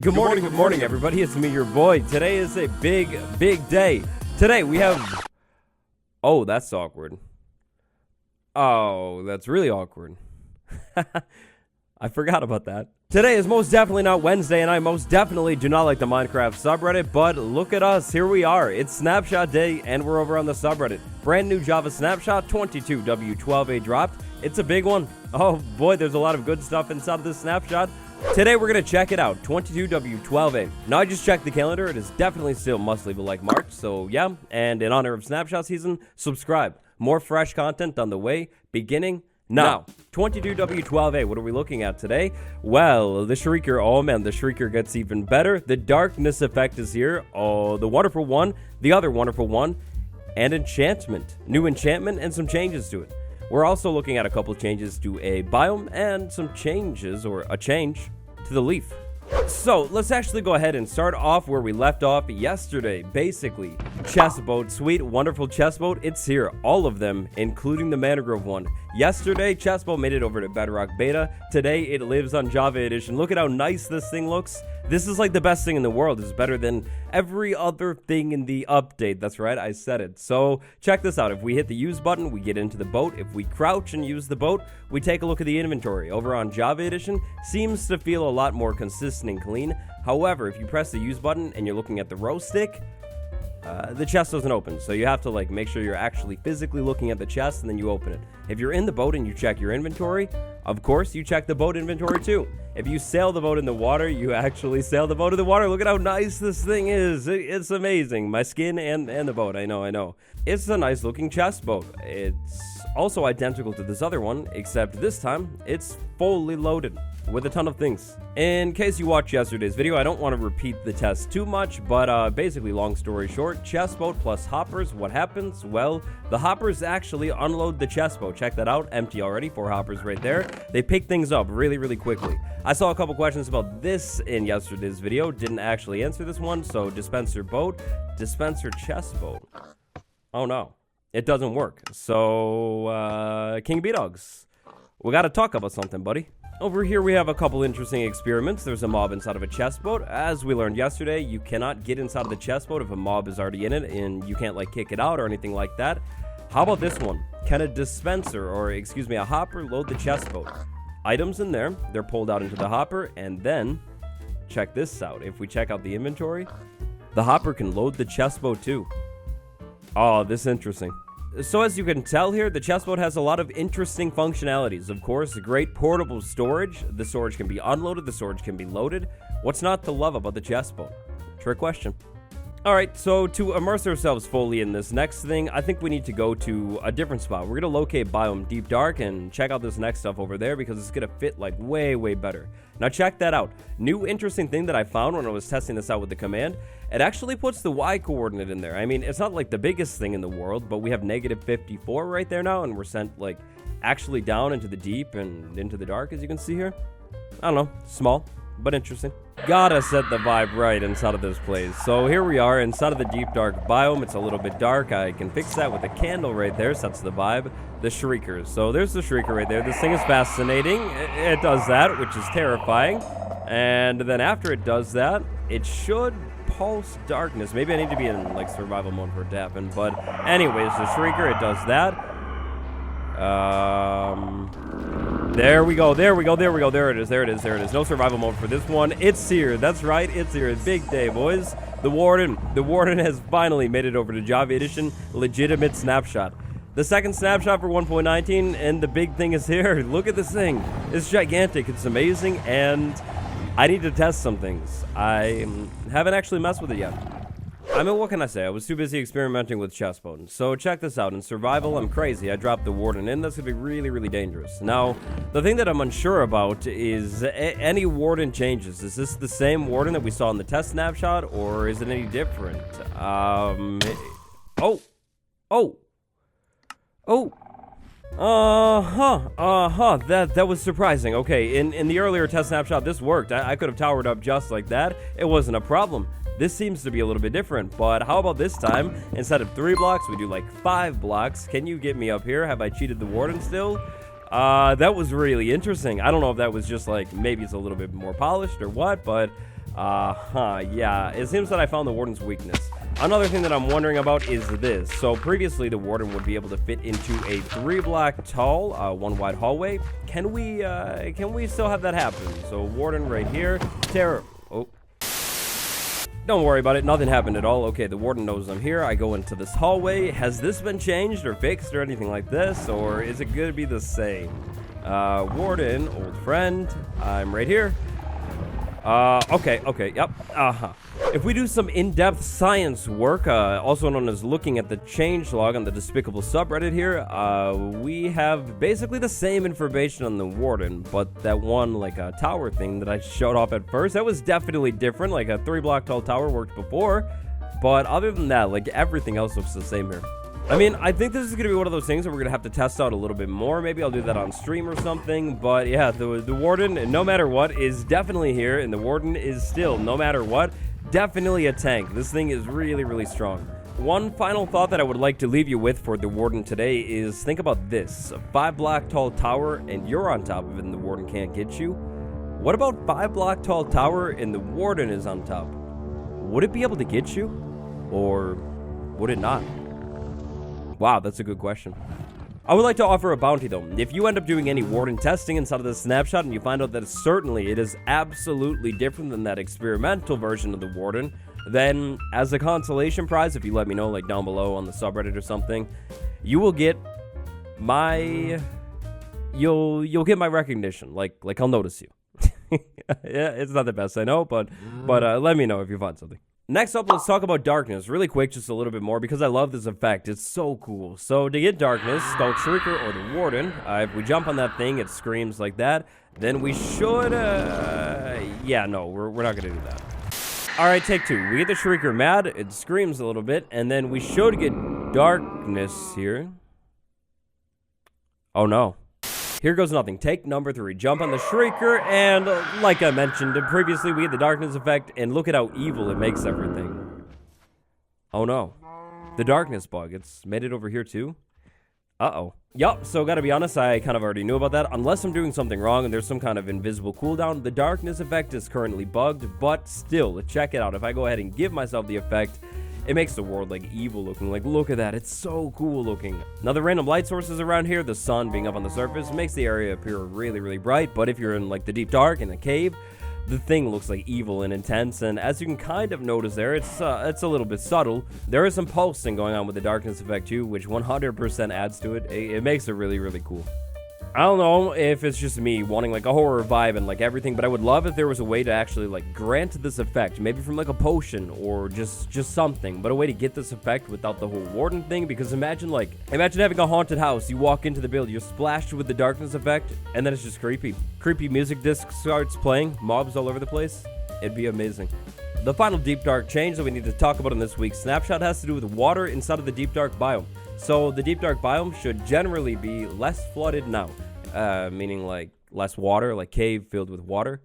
Good morning, everybody. It's me, your boy. Today is a big day. Today we have... Oh, that's awkward. Oh, that's really awkward. I forgot about that. Today is most definitely not Wednesday, and I most definitely do not like the Minecraft subreddit, but look at us. Here we are. It's Snapshot Day, and we're over on the subreddit. Brand new Java Snapshot 22w12a dropped. It's a big one. Oh, boy, there's a lot of good stuff inside of this snapshot. Today we're going to check it out, 22w12a. Now I just checked the calendar, it is definitely still must-leave like March, so yeah, and in honor of Snapshot season, subscribe. More fresh content on the way, beginning now. 22w12a, what are we looking at today? Well, the Shrieker, oh man, the Shrieker gets even better. The darkness effect is here, oh, the wonderful one, the other wonderful one, and enchantment. New enchantment and some changes to it. We're also looking at a couple changes to a biome and some changes, or a change, to the leaf. So, let's actually go ahead and start off where we left off yesterday. Basically, chestboat, sweet, wonderful chestboat, it's here. All of them, including the mangrove one. Yesterday, chestboat made it over to Bedrock Beta. Today, it lives on Java Edition. Look at how nice this thing looks. This is like the best thing in the world. It's better than every other thing in the update. That's right, I said it. So check this out. If we hit the use button, we get into the boat. If we crouch and use the boat, we take a look at the inventory. Over on Java Edition, seems to feel a lot more consistent and clean. However, if you press the use button and you're looking at the row stick, the chest doesn't open, so you have to make sure you're actually physically looking at the chest and then you open it. If you're in the boat and you check your inventory, of course you check the boat inventory too. If you sail the boat in the water, you actually sail the boat in the water. Look at how nice this thing is. It's amazing. My skin and the boat, I know. It's a nice looking chest boat. It's also identical to this other one, except this time it's fully loaded with a ton of things. In case you watched yesterday's video, I don't want to repeat the test too much, but basically, long story short, chestboat plus hoppers, what happens? Well, the hoppers actually unload the chestboat. Check that out, empty already, 4 hoppers right there. They pick things up really quickly. I saw a couple questions about this in yesterday's video, didn't actually answer this one, so dispenser boat, dispenser chestboat. Oh no, it doesn't work. So, King B-Dogs, we gotta talk about something, buddy. Over here we have a couple interesting experiments. There's a mob inside of a chestboat. As we learned yesterday, you cannot get inside of the chestboat if a mob is already in it, and you can't kick it out or anything like that. How about this one? Can a dispenser, or excuse me, a hopper load the chestboat? Items in there, they're pulled out into the hopper, and then check this out. If we check out the inventory, the hopper can load the chestboat too. Oh, this is interesting. So as you can tell here, the chestboat has a lot of interesting functionalities. Of course, great portable storage. The storage can be unloaded, the storage can be loaded. What's not to love about the chestboat? Trick question. Alright, so to immerse ourselves fully in this next thing, I think we need to go to a different spot. We're going to locate Biome Deep Dark and check out this next stuff over there because it's going to fit way better. Now check that out. New interesting thing that I found when I was testing this out with the command, it actually puts the Y coordinate in there. I mean, it's not like the biggest thing in the world, but we have -54 right there now, and we're sent actually down into the deep and into the dark, as you can see here. I don't know, small, but interesting. Gotta set the vibe right inside of this place. So here we are inside of the deep dark biome. It's a little bit dark. I can fix that with a candle right there. Sets the vibe. The Shriekers. So there's the Shrieker right there. This thing is fascinating. It does that, which is terrifying. And then after it does that, it should pulse darkness. Maybe I need to be in survival mode for it to happen. But anyways, the Shrieker, it does that. There we go. There it is. No survival mode for this one. It's here. That's right. It's here. Big day, boys. The Warden has finally made it over to Java Edition. Legitimate snapshot. The second snapshot for 1.19, and the big thing is here. Look at this thing. It's gigantic. It's amazing, and I need to test some things. I haven't actually messed with it yet. I mean, what can I say? I was too busy experimenting with chestboat. So check this out. In survival, I'm crazy. I dropped the Warden in. That's going to be really dangerous. Now, the thing that I'm unsure about is any Warden changes. Is this the same Warden that we saw in the test snapshot, or is it any different? That was surprising. Okay, in the earlier test snapshot, this worked. I could have towered up just like that. It wasn't a problem. This seems to be a little bit different, but how about this time? Instead of 3 blocks, we do 5 blocks. Can you get me up here? Have I cheated the Warden still? That was really interesting. I don't know if that was just maybe it's a little bit more polished or what, but Yeah, it seems that I found the Warden's weakness. Another thing that I'm wondering about is this. So previously, the Warden would be able to fit into a 3-block tall, 1-wide hallway. Can we still have that happen? So Warden right here. Terror. Oh. Don't worry about it. Nothing happened at all. Okay, the Warden knows I'm here. I go into this hallway. Has this been changed or fixed or anything like this? Or is it going to be the same? Warden, old friend. I'm right here. Okay, yep, If we do some in-depth science work, also known as looking at the changelog on the Despicable subreddit here, we have basically the same information on the Warden, but that one, like, tower thing that I showed off at first, that was definitely different. Like, a 3-block tall tower worked before, but other than that, like, everything else looks the same here. I mean, I think this is going to be one of those things that we're going to have to test out a little bit more. Maybe I'll do that on stream or something. But yeah, the Warden, no matter what, is definitely here. And the Warden is still, no matter what, definitely a tank. This thing is really, really strong. One final thought that I would like to leave you with for the Warden today is think about this. A 5-block tall tower and you're on top of it and the Warden can't get you. What about 5-block tall tower and the Warden is on top? Would it be able to get you? Or would it not? Wow, that's a good question. I would like to offer a bounty though. If you end up doing any Warden testing inside of the snapshot and you find out that certainly it is absolutely different than that experimental version of the Warden, then as a consolation prize, if you let me know like down below on the subreddit or something, you will get my you'll get my recognition. Like I'll notice you. Yeah, it's not the best I know, but let me know if you find something. Next up, let's talk about darkness. Really quick, just a little bit more, because I love this effect. It's so cool. So to get darkness, Skull Shrieker or the Warden, if we jump on that thing, it screams like that. Then we should, yeah, no, we're not going to do that. All right, take 2. We get the Shrieker mad, it screams a little bit, and then we should get darkness here. Oh, no. Here goes nothing. Take number 3. Jump on the Shrieker, and like I mentioned previously, we get the darkness effect, and look at how evil it makes everything. Oh no. The darkness bug. It's made it over here too. Uh-oh. Yup, so gotta be honest, I kind of already knew about that. Unless I'm doing something wrong and there's some kind of invisible cooldown, the darkness effect is currently bugged, but still, check it out. If I go ahead and give myself the effect, it makes the world like evil looking. Like, look at that. It's so cool looking. Now, the random light sources around here, the sun being up on the surface, makes the area appear really, really bright. But if you're in like the deep dark in a cave, the thing looks like evil and intense. And as you can kind of notice there, it's a little bit subtle. There is some pulsing going on with the darkness effect too, which 100% adds to it. It makes it really, really cool. I don't know if it's just me wanting like a horror vibe and like everything, but I would love if there was a way to actually like grant this effect, maybe from like a potion or just something, but a way to get this effect without the whole Warden thing. Because imagine having a haunted house, you walk into the building, you're splashed with the darkness effect, and then it's just creepy music disc starts playing, mobs all over the place. It'd be amazing. The final deep dark change that we need to talk about in this week's snapshot has to do with water inside of the deep dark biome. So the deep dark biome should generally be less flooded now, meaning like less water, like cave filled with water.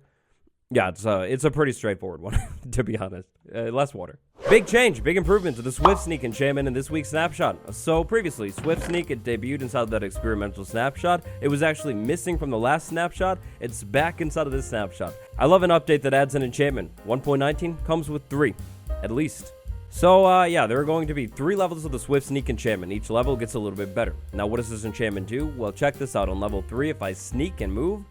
Yeah, it's a pretty straightforward one, to be honest. Less water. Big change, big improvement to the Swift Sneak enchantment in this week's snapshot. So previously, Swift Sneak, it debuted inside that experimental snapshot. It was actually missing from the last snapshot. It's back inside of this snapshot. I love an update that adds an enchantment. 1.19 comes with 3, at least. So, yeah, there are going to be 3 levels of the Swift Sneak enchantment. Each level gets a little bit better. Now, what does this enchantment do? Well, check this out. On level 3, if I sneak and move,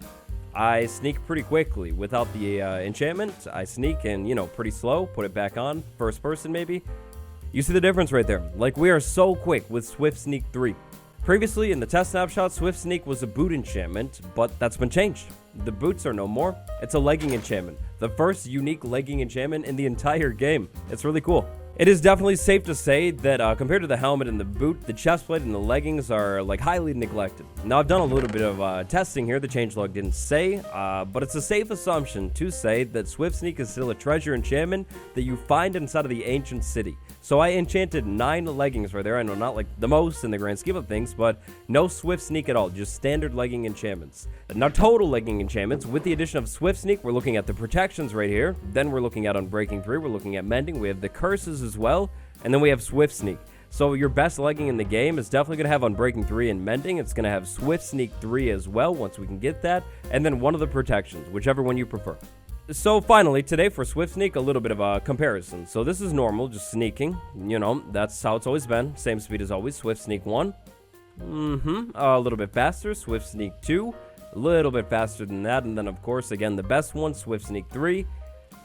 I sneak pretty quickly. Without the enchantment, I sneak and, pretty slow. Put it back on. First person, maybe. You see the difference right there. Like, we are so quick with Swift Sneak 3. Previously, in the test snapshot, Swift Sneak was a boot enchantment, but that's been changed. The boots are no more. It's a legging enchantment. The first unique legging enchantment in the entire game. It's really cool. It is definitely safe to say that compared to the helmet and the boot, the chestplate and the leggings are like highly neglected. Now, I've done a little bit of testing here. The changelog didn't say, but it's a safe assumption to say that Swift Sneak is still a treasure enchantment that you find inside of the ancient city. So I enchanted 9 leggings right there. I know not like the most in the grand scheme of things, but no Swift Sneak at all, just standard legging enchantments. Now, total legging enchantments, with the addition of Swift Sneak, we're looking at the protections right here. Then we're looking at Unbreaking 3, we're looking at Mending, we have the curses as well, and then we have Swift Sneak. So your best legging in the game is definitely going to have Unbreaking 3 and Mending. It's going to have Swift Sneak 3 as well, once we can get that, and then one of the protections, whichever one you prefer. So finally, today for Swift Sneak, a little bit of a comparison. So this is normal, just sneaking. You know, that's how it's always been. Same speed as always. Swift Sneak 1. A little bit faster. Swift Sneak 2. A little bit faster than that. And then, of course, again, the best one, Swift Sneak 3.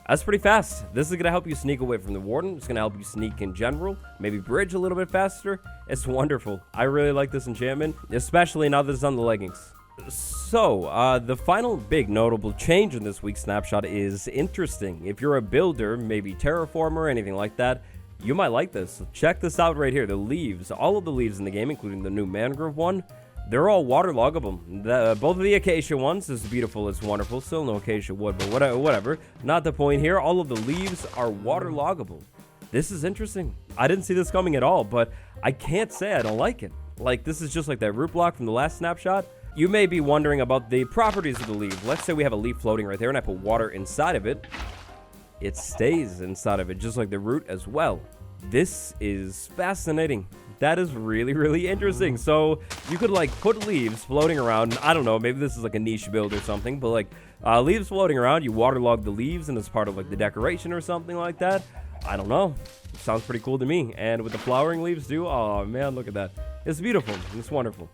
That's pretty fast. This is going to help you sneak away from the Warden. It's going to help you sneak in general. Maybe bridge a little bit faster. It's wonderful. I really like this enchantment, especially now that it's on the leggings. So, the final big notable change in this week's snapshot is interesting. If you're a builder, maybe terraformer, anything like that, you might like this. Check this out right here. The leaves, all of the leaves in the game, including the new mangrove one, they're all waterloggable. Both of the acacia ones, as beautiful as wonderful. Still no acacia wood, but whatever. Not the point here. All of the leaves are waterloggable. This is interesting. I didn't see this coming at all, but I can't say I don't like it. Like, this is just like that root block from the last snapshot. You may be wondering about the properties of the leaf. Let's say we have a leaf floating right there and I put water inside of it. It stays inside of it, just like the root as well. This is fascinating. That is really, really interesting. So you could like put leaves floating around. I don't know, maybe this is like a niche build or something, but like leaves floating around, you waterlog the leaves and it's part of like the decoration or something like that. I don't know. Sounds pretty cool to me. And with the flowering leaves too, oh man, look at that. It's beautiful. It's wonderful.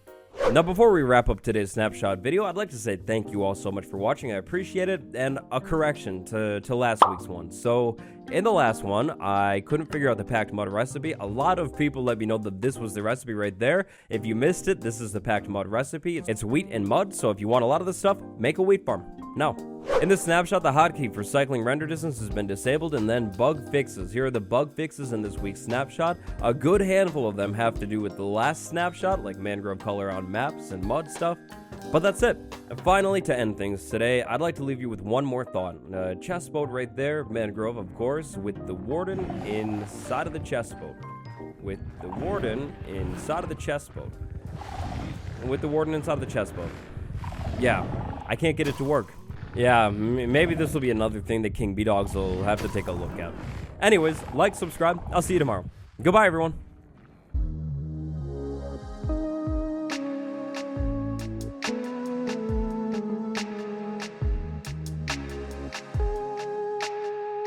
Now, before we wrap up today's snapshot video, I'd like to say thank you all so much for watching. I appreciate it, and a correction to last week's one. So, in the last one, I couldn't figure out the packed mud recipe. A lot of people let me know that this was the recipe right there. If you missed it, this is the packed mud recipe. It's wheat and mud, so if you want a lot of this stuff, make a wheat farm. Now, in this snapshot, the hotkey for cycling render distance has been disabled, and then bug fixes. Here are the bug fixes in this week's snapshot. A good handful of them have to do with the last snapshot, like mangrove color on maps and mud stuff. But that's it. And finally, to end things today, I'd like to leave you with one more thought. Chestboat right there, mangrove, of course, with the Warden inside of the chestboat. With the Warden inside of the chestboat. And with the Warden inside of the chestboat. Yeah, I can't get it to work. Yeah, maybe this will be another thing that King B-Dogs will have to take a look at. Anyways, like, subscribe. I'll see you tomorrow. Goodbye, everyone.